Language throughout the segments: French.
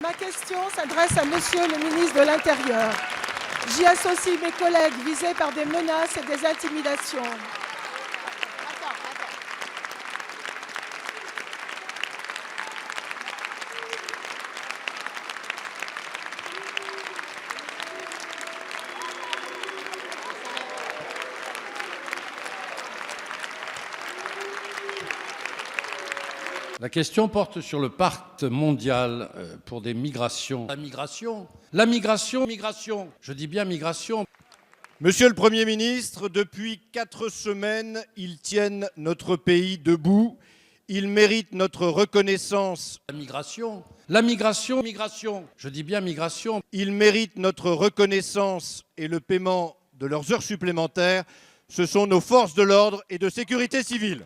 Ma question s'adresse à Monsieur le ministre de l'Intérieur. J'y associe mes collègues visés par des menaces et des intimidations. La question porte sur le pacte mondial pour des migrations. La migration, je dis bien migration. Monsieur le Premier ministre, depuis 4 semaines, ils tiennent notre pays debout. Ils méritent notre reconnaissance. La migration, je dis bien migration. Ils méritent notre reconnaissance et le paiement de leurs heures supplémentaires. Ce sont nos forces de l'ordre et de sécurité civile.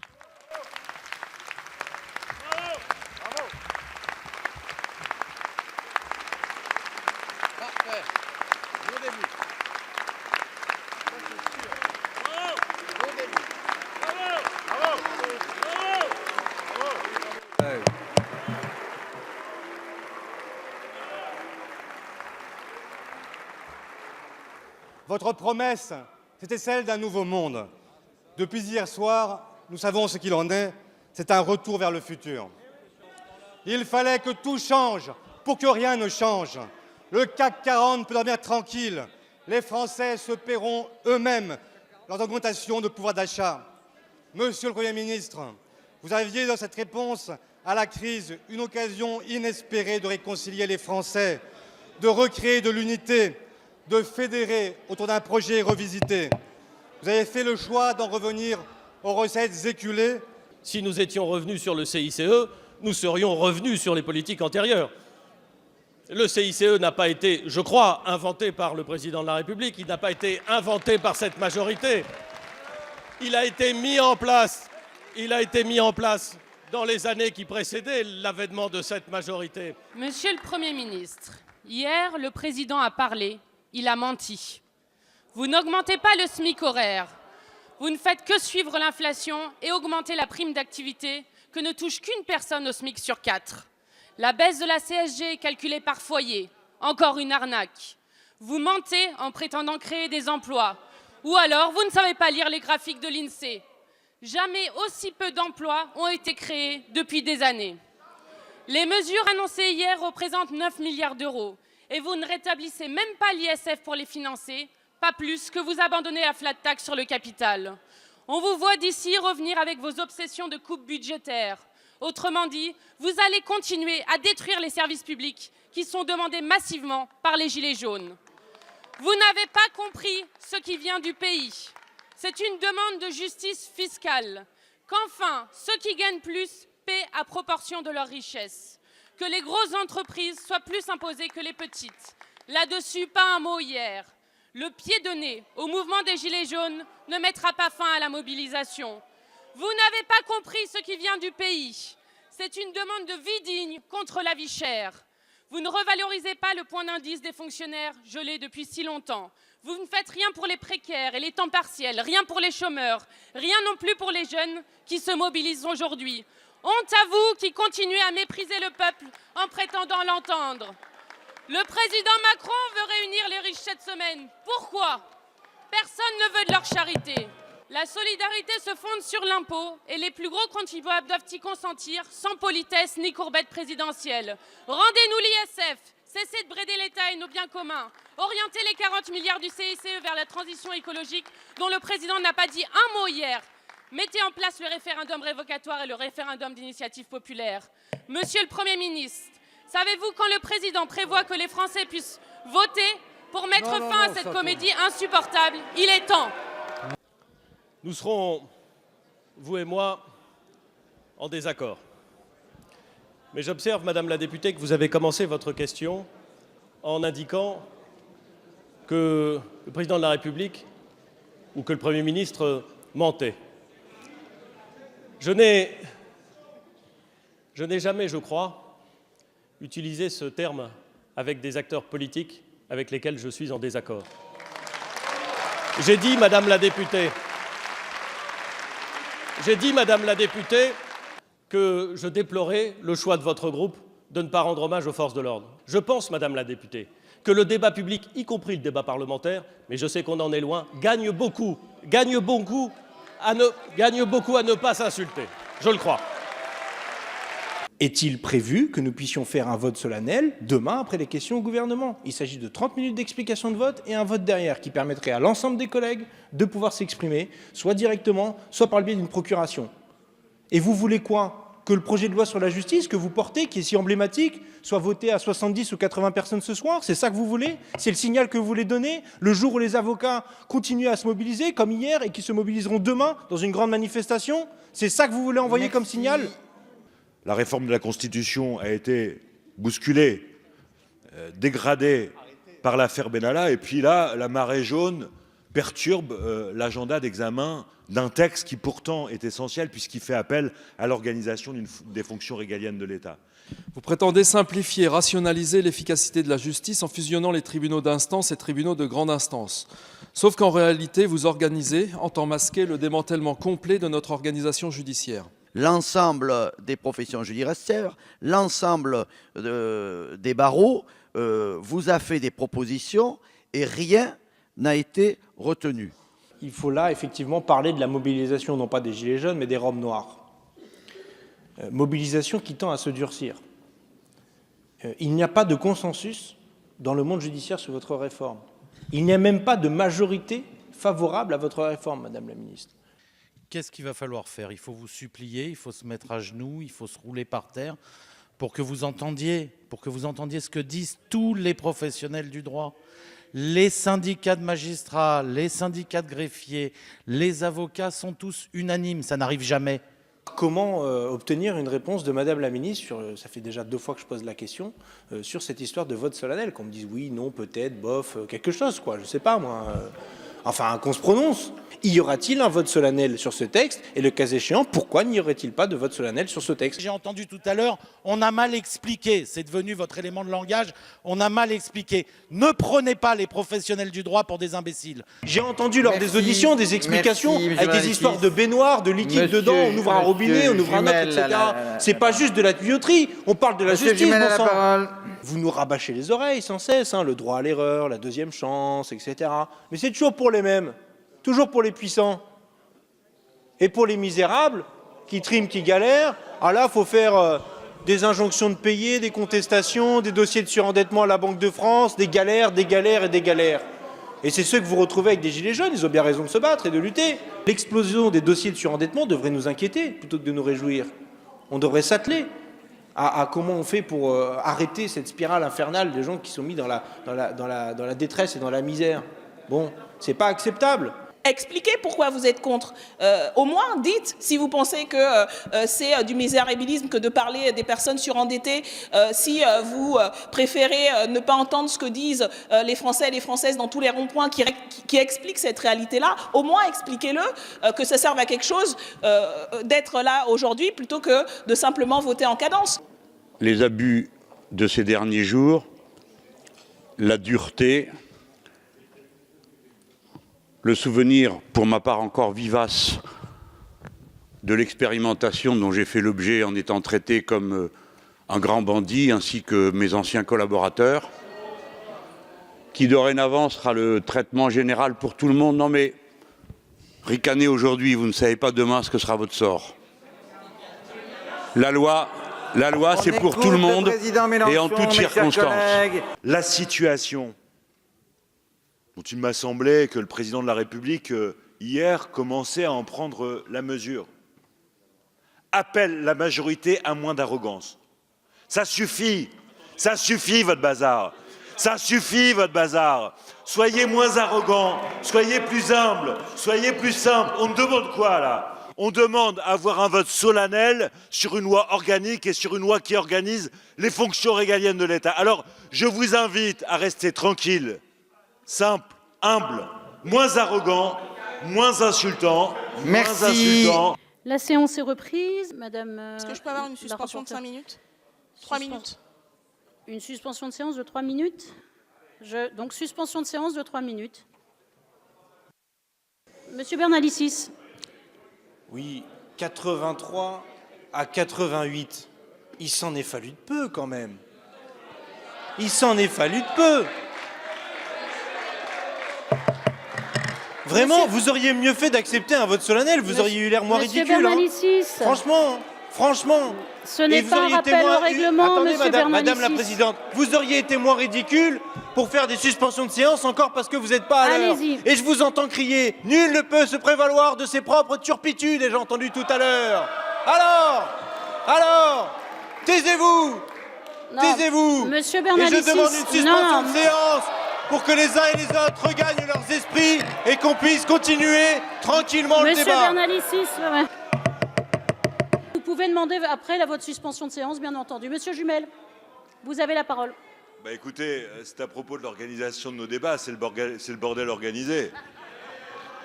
Votre promesse, c'était celle d'un nouveau monde. Depuis hier soir, nous savons ce qu'il en est. C'est un retour vers le futur. Il fallait que tout change pour que rien ne change. Le CAC 40 peut dormir tranquille. Les Français se paieront eux-mêmes leurs augmentations de pouvoir d'achat. Monsieur le Premier ministre, vous aviez dans cette réponse à la crise une occasion inespérée de réconcilier les Français, de recréer de l'unité, de fédérer autour d'un projet revisité. Vous avez fait le choix d'en revenir aux recettes éculées. Si nous étions revenus sur le CICE, nous serions revenus sur les politiques antérieures. Le CICE n'a pas été, je crois, inventé par le président de la République, il n'a pas été inventé par cette majorité. Il a été mis en place dans les années qui précédaient l'avènement de cette majorité. Monsieur le Premier ministre, hier, le président a parlé. Il a menti. Vous n'augmentez pas le SMIC horaire. Vous ne faites que suivre l'inflation et augmenter la prime d'activité que ne touche qu'une personne au SMIC sur 4. La baisse de la CSG est calculée par foyer. Encore une arnaque. Vous mentez en prétendant créer des emplois. Ou alors, vous ne savez pas lire les graphiques de l'INSEE. Jamais aussi peu d'emplois ont été créés depuis des années. Les mesures annoncées hier représentent 9 milliards d'euros. Et vous ne rétablissez même pas l'ISF pour les financer, pas plus que vous abandonnez la flat tax sur le capital. On vous voit d'ici revenir avec vos obsessions de coupe budgétaire. Autrement dit, vous allez continuer à détruire les services publics qui sont demandés massivement par les Gilets jaunes. Vous n'avez pas compris ce qui vient du pays. C'est une demande de justice fiscale, qu'enfin ceux qui gagnent plus paient à proportion de leur richesse. Que les grosses entreprises soient plus imposées que les petites. Là-dessus, pas un mot hier. Le pied de nez au mouvement des Gilets jaunes ne mettra pas fin à la mobilisation. Vous n'avez pas compris ce qui vient du pays. C'est une demande de vie digne contre la vie chère. Vous ne revalorisez pas le point d'indice des fonctionnaires gelé depuis si longtemps. Vous ne faites rien pour les précaires et les temps partiels, rien pour les chômeurs, rien non plus pour les jeunes qui se mobilisent aujourd'hui. Honte à vous qui continuez à mépriser le peuple en prétendant l'entendre. Le président Macron veut réunir les riches cette semaine. Pourquoi? Personne ne veut de leur charité. La solidarité se fonde sur l'impôt et les plus gros contribuables doivent y consentir sans politesse ni courbette présidentielle. Rendez-nous l'ISF, cessez de brider l'État et nos biens communs. Orientez les 40 milliards du CICE vers la transition écologique dont le président n'a pas dit un mot hier. Mettez en place le référendum révocatoire et le référendum d'initiative populaire. Monsieur le Premier ministre, savez-vous quand le président prévoit que les Français puissent voter pour mettre fin à cette comédie insupportable? Il est temps. Nous serons, vous et moi, en désaccord. Mais j'observe, Madame la députée, que vous avez commencé votre question en indiquant que le président de la République ou que le Premier ministre mentait. Je n'ai jamais, je crois, utilisé ce terme avec des acteurs politiques avec lesquels je suis en désaccord. J'ai dit, Madame la députée, que je déplorais le choix de votre groupe de ne pas rendre hommage aux forces de l'ordre. Je pense, Madame la députée, que le débat public, y compris le débat parlementaire, mais je sais qu'on en est loin, gagne beaucoup à ne pas s'insulter. Je le crois. Est-il prévu que nous puissions faire un vote solennel demain après les questions au gouvernement? Il s'agit de 30 minutes d'explication de vote et un vote derrière qui permettrait à l'ensemble des collègues de pouvoir s'exprimer, soit directement, soit par le biais d'une procuration. Et vous voulez quoi? Que le projet de loi sur la justice que vous portez, qui est si emblématique, soit voté à 70 ou 80 personnes ce soir? C'est ça que vous voulez? C'est le signal que vous voulez donner le jour où les avocats continuent à se mobiliser, comme hier, et qui se mobiliseront demain dans une grande manifestation? C'est ça que vous voulez envoyer comme signal? La réforme de la Constitution a été bousculée, dégradée par l'affaire Benalla, et puis là, la marée jaune perturbe l'agenda d'examen d'un texte qui pourtant est essentiel puisqu'il fait appel à l'organisation des fonctions régaliennes de l'État. Vous prétendez simplifier, rationaliser l'efficacité de la justice en fusionnant les tribunaux d'instance et tribunaux de grande instance. Sauf qu'en réalité, vous organisez, en temps masqué, le démantèlement complet de notre organisation judiciaire. L'ensemble des professions judiciaires, l'ensemble des barreaux vous a fait des propositions et rien n'a été retenu. Il faut là effectivement parler de la mobilisation, non pas des gilets jaunes, mais des robes noires. Mobilisation qui tend à se durcir. Il n'y a pas de consensus dans le monde judiciaire sur votre réforme. Il n'y a même pas de majorité favorable à votre réforme, Madame la Ministre. Qu'est-ce qu'il va falloir faire? Il faut vous supplier, il faut se mettre à genoux, il faut se rouler par terre pour que vous entendiez ce que disent tous les professionnels du droit. Les syndicats de magistrats, les syndicats de greffiers, les avocats sont tous unanimes, ça n'arrive jamais. Comment obtenir une réponse de Madame la Ministre, ça fait déjà 2 fois que je pose la question, sur cette histoire de vote solennel, qu'on me dise oui, non, peut-être, bof, quelque chose, quoi, je sais pas moi. Enfin, qu'on se prononce. Y aura-t-il un vote solennel sur ce texte? Et le cas échéant, pourquoi n'y aurait-il pas de vote solennel sur ce texte? J'ai entendu tout à l'heure, on a mal expliqué, c'est devenu votre élément de langage, on a mal expliqué. Ne prenez pas les professionnels du droit pour des imbéciles. J'ai entendu lors des auditions des explications avec des histoires de baignoires, de liquide dedans, on ouvre un robinet, on ouvre un autre, etc. C'est pas juste de la tuyauterie, on parle de la justice, bon sang. Vous nous rabâchez les oreilles sans cesse, le droit à l'erreur, la deuxième chance, etc. Mais c'est toujours pour les mêmes. Toujours pour les puissants. Et pour les misérables, qui triment, qui galèrent, là, il faut faire des injonctions de payer, des contestations, des dossiers de surendettement à la Banque de France, des galères et des galères. Et c'est ceux que vous retrouvez avec des gilets jaunes, ils ont bien raison de se battre et de lutter. L'explosion des dossiers de surendettement devrait nous inquiéter plutôt que de nous réjouir. On devrait s'atteler à comment on fait pour arrêter cette spirale infernale des gens qui sont mis dans la détresse et dans la misère. Bon, c'est pas acceptable. Expliquez pourquoi vous êtes contre. Au moins, dites si vous pensez que c'est du misérabilisme que de parler des personnes surendettées, si vous préférez ne pas entendre ce que disent les Français et les Françaises dans tous les ronds-points qui expliquent cette réalité-là, au moins expliquez-le, que ça serve à quelque chose d'être là aujourd'hui plutôt que de simplement voter en cadence. Les abus de ces derniers jours, la dureté, le souvenir, pour ma part encore vivace, de l'expérimentation dont j'ai fait l'objet en étant traité comme un grand bandit, ainsi que mes anciens collaborateurs, qui dorénavant sera le traitement général pour tout le monde. Non mais, ricanez aujourd'hui, vous ne savez pas demain ce que sera votre sort. La loi c'est pour tout le monde et en toutes circonstances. La situation dont il m'a semblé que le président de la République, hier, commençait à en prendre la mesure, appelle la majorité à moins d'arrogance. Ça suffit votre bazar. Ça suffit votre bazar. Soyez moins arrogants, soyez plus humbles, soyez plus simples. On demande quoi là? On demande à avoir un vote solennel sur une loi organique et sur une loi qui organise les fonctions régaliennes de l'État. Alors, je vous invite à rester tranquille, simple, humble, moins arrogant, moins insultant, moins insultant. La séance est reprise. Madame. Est-ce que je peux avoir une suspension de 5 minutes? 3 minutes. Une suspension de séance de 3 minutes. Donc, suspension de séance de 3 minutes. Monsieur Bernalicis. Oui, 83 à 88. Il s'en est fallu de peu quand même. Il s'en est fallu de peu. Vraiment, vous auriez mieux fait d'accepter un vote solennel, vous auriez eu l'air moins ridicule. Hein. Franchement. Ce n'est pas un rappel au règlement, Attendez, monsieur Madame la Présidente, vous auriez été moins ridicule pour faire des suspensions de séance encore parce que vous n'êtes pas à l'heure. Et je vous entends crier « Nul ne peut se prévaloir de ses propres turpitudes » et j'ai entendu tout à l'heure. Alors, taisez-vous. Taisez-vous. Monsieur Et Bernalicis, je demande une suspension de séance pour que les uns et les autres regagnent leurs esprits et qu'on puisse continuer tranquillement le Monsieur débat. Bernalicis, vous pouvez demander après votre suspension de séance, bien entendu. Monsieur Jumel, vous avez la parole. Bah écoutez, c'est à propos de l'organisation de nos débats, c'est le bordel organisé.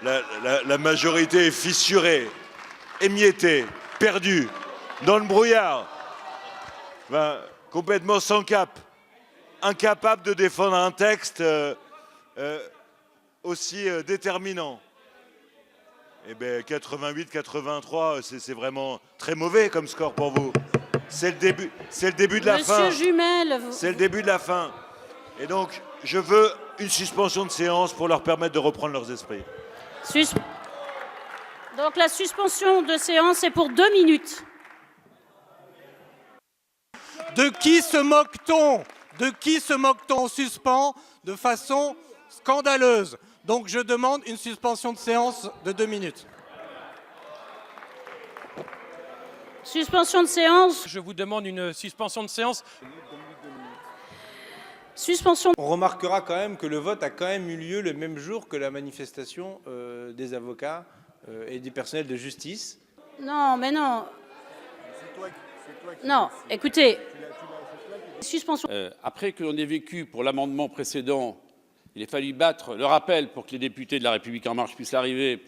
La majorité est fissurée, émiettée, perdue, dans le brouillard, complètement sans cap, incapable de défendre un texte aussi déterminant. Eh bien, 88-83, c'est vraiment très mauvais comme score pour vous. C'est le début de la fin. Monsieur Jumel, c'est le début de la fin. Et donc, je veux une suspension de séance pour leur permettre de reprendre leurs esprits. Donc la suspension de séance est pour 2 minutes. De qui se moque-t-on? De qui se moque-t-on? On suspend de façon scandaleuse. Donc je demande une suspension de séance de 2 minutes. Suspension de séance. Je vous demande une suspension de séance. Suspension. On remarquera quand même que le vote a quand même eu lieu le même jour que la manifestation des avocats et du personnel de justice. Non, mais non. Non, écoutez. Suspension. Après que l'on ait vécu pour l'amendement précédent, il a fallu battre le rappel pour que les députés de La République En Marche puissent arriver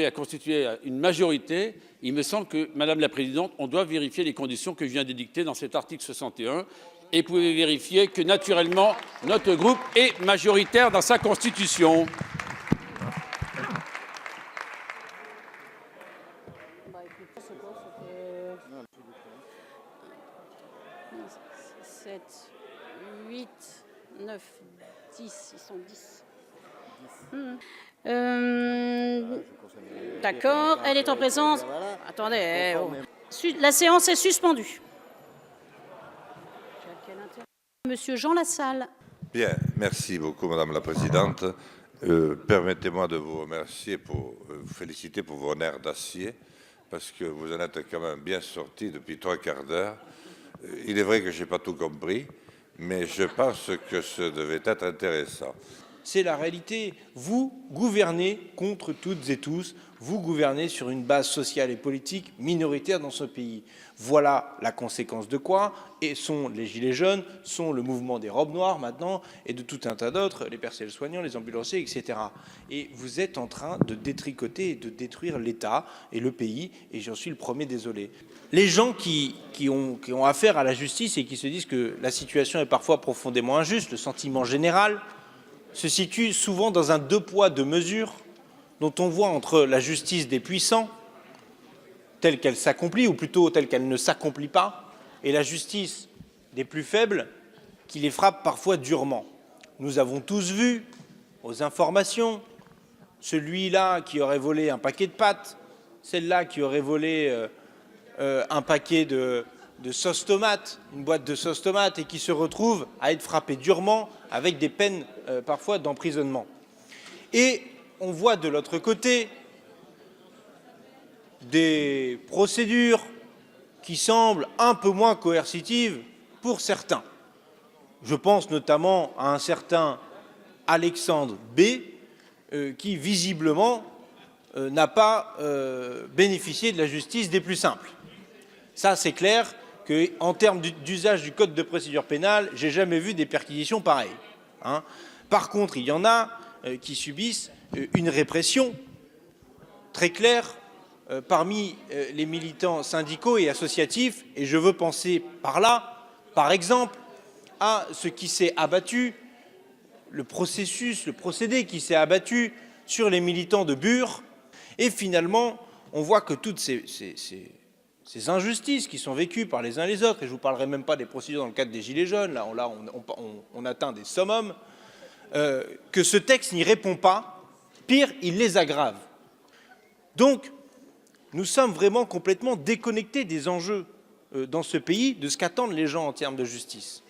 à constituer une majorité. Il me semble que, Madame la Présidente, on doit vérifier les conditions que je viens d'édicter dans cet article 61. Et vous pouvez vérifier que, naturellement, notre groupe est majoritaire dans sa constitution. Sept, 8, 9, 10, ils sont 10. D'accord, elle est en présence. Attendez, la séance est suspendue. Monsieur Jean Lassalle. Bien, merci beaucoup Madame la Présidente. Permettez-moi de vous remercier, vous féliciter pour vos nerfs d'acier, parce que vous en êtes quand même bien sorti depuis 3 quarts d'heure. Il est vrai que je n'ai pas tout compris, mais je pense que ce devait être intéressant. C'est la réalité. Vous gouvernez contre toutes et tous. Vous gouvernez sur une base sociale et politique minoritaire dans ce pays. Voilà la conséquence de quoi et sont les Gilets jaunes, sont le mouvement des robes noires maintenant et de tout un tas d'autres, les personnels soignants, les ambulanciers, etc. Et vous êtes en train de détricoter et de détruire l'État et le pays, et j'en suis le premier désolé. Les gens qui ont affaire à la justice et qui se disent que la situation est parfois profondément injuste, le sentiment général se situe souvent dans un 2 poids 2 mesures dont on voit entre la justice des puissants, telle qu'elle s'accomplit, ou plutôt telle qu'elle ne s'accomplit pas, et la justice des plus faibles, qui les frappe parfois durement. Nous avons tous vu, aux informations, celui-là qui aurait volé un paquet de pâtes, celle-là qui aurait volé un paquet de sauce tomate, une boîte de sauce tomate, et qui se retrouve à être frappé durement avec des peines parfois d'emprisonnement. Et on voit de l'autre côté des procédures qui semblent un peu moins coercitives pour certains. Je pense notamment à un certain Alexandre B, qui visiblement n'a pas bénéficié de la justice des plus simples. Ça, c'est clair qu'en termes d'usage du code de procédure pénale, j'ai jamais vu des perquisitions pareilles. Hein. Par contre, il y en a qui subissent une répression très claire parmi les militants syndicaux et associatifs, et je veux penser par là, par exemple, à ce qui s'est abattu, le procédé qui s'est abattu sur les militants de Bure, et finalement, on voit que toutes ces ces injustices qui sont vécues par les uns et les autres, et je ne vous parlerai même pas des procédures dans le cadre des Gilets jaunes, là on atteint des summums, que ce texte n'y répond pas, pire, il les aggrave. Donc, nous sommes vraiment complètement déconnectés des enjeux dans ce pays, de ce qu'attendent les gens en termes de justice.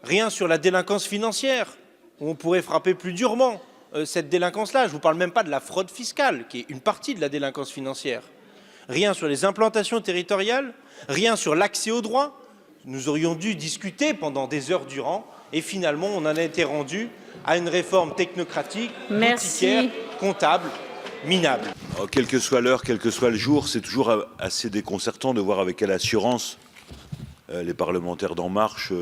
Rien sur la délinquance financière, où on pourrait frapper plus durement cette délinquance-là. Je ne vous parle même pas de la fraude fiscale, qui est une partie de la délinquance financière. Rien sur les implantations territoriales, rien sur l'accès aux droits. Nous aurions dû discuter pendant des heures durant, et finalement, on en a été rendu à une réforme technocratique, boutiquière, comptable, minable. Alors, quelle que soit l'heure, quel que soit le jour, c'est toujours assez déconcertant de voir avec quelle assurance les parlementaires d'En Marche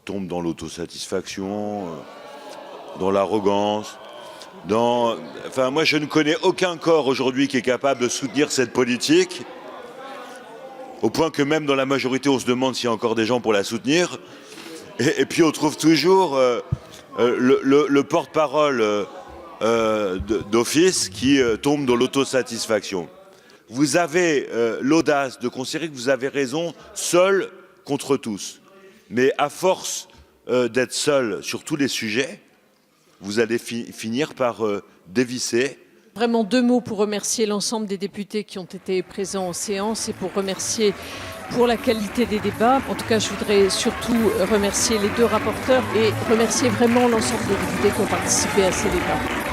tombent dans l'autosatisfaction, dans l'arrogance. Enfin, moi, je ne connais aucun corps aujourd'hui qui est capable de soutenir cette politique, au point que même dans la majorité, on se demande s'il y a encore des gens pour la soutenir. Et puis, on trouve toujours le porte-parole d'office qui tombe dans l'autosatisfaction. Vous avez l'audace de considérer que vous avez raison seul contre tous. Mais à force d'être seul sur tous les sujets, vous allez finir par dévisser. Vraiment 2 mots pour remercier l'ensemble des députés qui ont été présents en séance et pour remercier pour la qualité des débats. En tout cas, je voudrais surtout remercier les 2 rapporteurs et remercier vraiment l'ensemble des députés qui ont participé à ces débats.